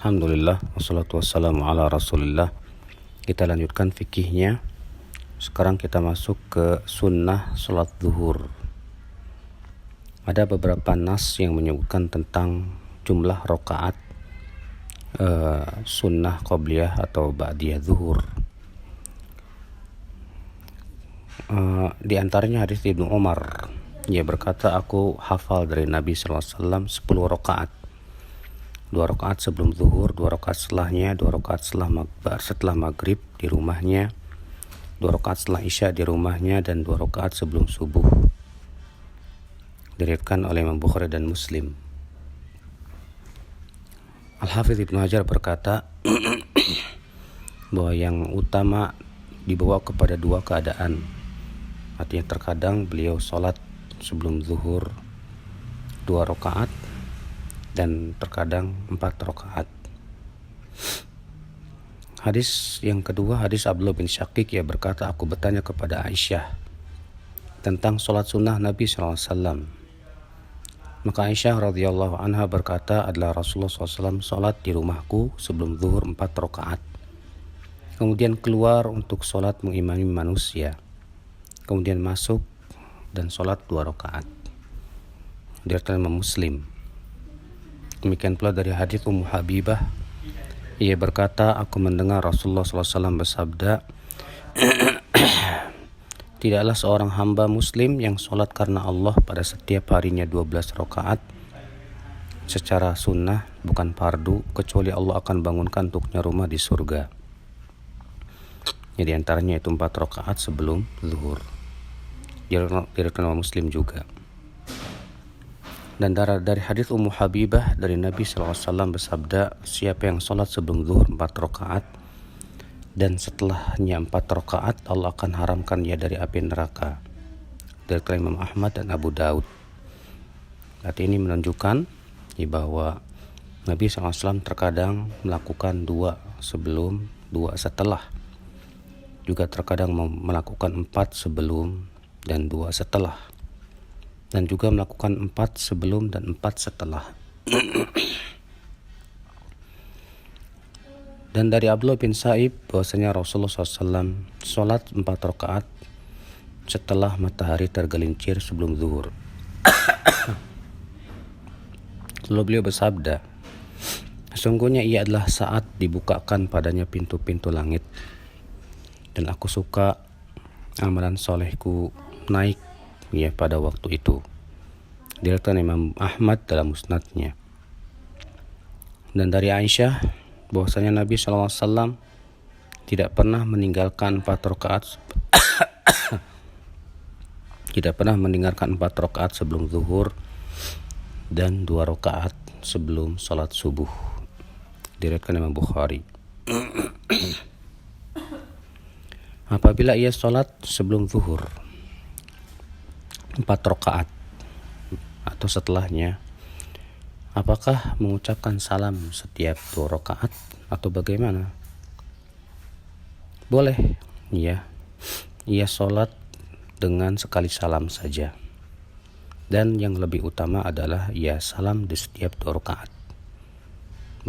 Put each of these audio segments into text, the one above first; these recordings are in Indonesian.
Alhamdulillah, wassalatu wassalamu ala rasulillah. Kita lanjutkan fikihnya. Sekarang kita masuk ke sunnah sholat zuhur. Ada beberapa nas yang menyebutkan tentang jumlah rakaat sunnah qobliyah atau ba'diyah zuhur. Di antaranya hadis Ibnu Umar. Ia berkata, aku hafal dari Nabi SAW 10 rakaat. 2 rakaat sebelum zuhur, 2 rakaat setelahnya, 2 rakaat setelah maghrib di rumahnya, 2 rakaat setelah isya di rumahnya, dan 2 rakaat sebelum subuh. Diriwayatkan oleh Imam Bukhari dan Muslim. Al-Hafidz Ibnu Hajar berkata bahwa yang utama dibawa kepada 2 keadaan. Artinya terkadang beliau sholat sebelum zuhur 2 rakaat dan terkadang 4 rakaat. Hadis yang kedua, hadis Abdullah bin Syakik, ia berkata, aku bertanya kepada Aisyah tentang sholat sunnah Nabi SAW. Maka Aisyah radhiyallahu anha berkata, adalah Rasulullah SAW sholat di rumahku sebelum zuhur 4 rakaat. Kemudian keluar untuk sholat mengimami manusia. Kemudian masuk dan sholat 2 rakaat. Diriwayatkan Imam Muslim. Demikian pula dari hadis Ummu Habibah, ia berkata, aku mendengar Rasulullah SAW bersabda, tidaklah seorang hamba muslim yang sholat karena Allah pada setiap harinya 12 rakaat secara sunnah, bukan fardu, kecuali Allah akan bangunkan untuknya rumah di surga. Jadi antaranya itu 4 rakaat sebelum zuhur. Diriwayatkan oleh Muslim juga. Dan dari hadis Ummu Habibah dari Nabi SAW bersabda, siapa yang sholat sebelum zuhur 4 rakaat dan setelahnya 4 rakaat, Allah akan haramkan ia dari api neraka. Dari Imam Ahmad dan Abu Daud. Berarti ini menunjukkan bahwa Nabi SAW terkadang melakukan 2 sebelum, 2 setelah. Juga terkadang melakukan 4 sebelum dan 2 setelah. Dan juga melakukan 4 sebelum dan 4 setelah. Dan dari Abdullah bin Sa'ib bahwasanya Rasulullah SAW sholat 4 rakaat setelah matahari tergelincir sebelum zuhur. Lalu beliau bersabda, sesungguhnya ia adalah saat dibukakan padanya pintu-pintu langit, dan aku suka amalan solehku naik pada waktu itu. Diriwayatkan Imam Ahmad dalam musnadnya. Dan dari Aisyah bahwasanya Nabi SAW tidak pernah meninggalkan 4 rakaat tidak pernah meninggalkan 4 rakaat sebelum zuhur dan 2 rakaat sebelum salat subuh. Diriwayatkan Imam Bukhari. Apabila ia salat sebelum zuhur 4 rakaat atau setelahnya, apakah mengucapkan salam setiap 2 rakaat atau bagaimana? Boleh, ya. Ia sholat dengan sekali salam saja. Dan yang lebih utama adalah ia salam di setiap 2 rakaat.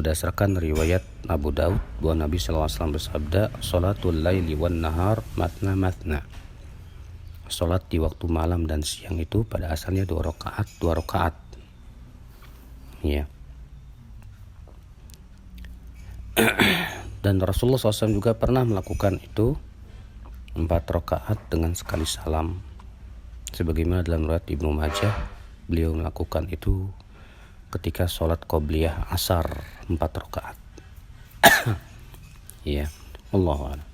Berdasarkan riwayat Abu Daud bahwa Nabi SAW bersabda, sholatul laili wan nahar matna matna. Sholat di waktu malam dan siang itu pada asalnya 2 rakaat. Ya. Dan Rasulullah SAW juga pernah melakukan itu 4 rakaat dengan sekali salam. Sebagaimana dalam riwayat Ibnu Majah, beliau melakukan itu ketika sholat qobliyah asar 4 rakaat. Ya, Allahu a'lam.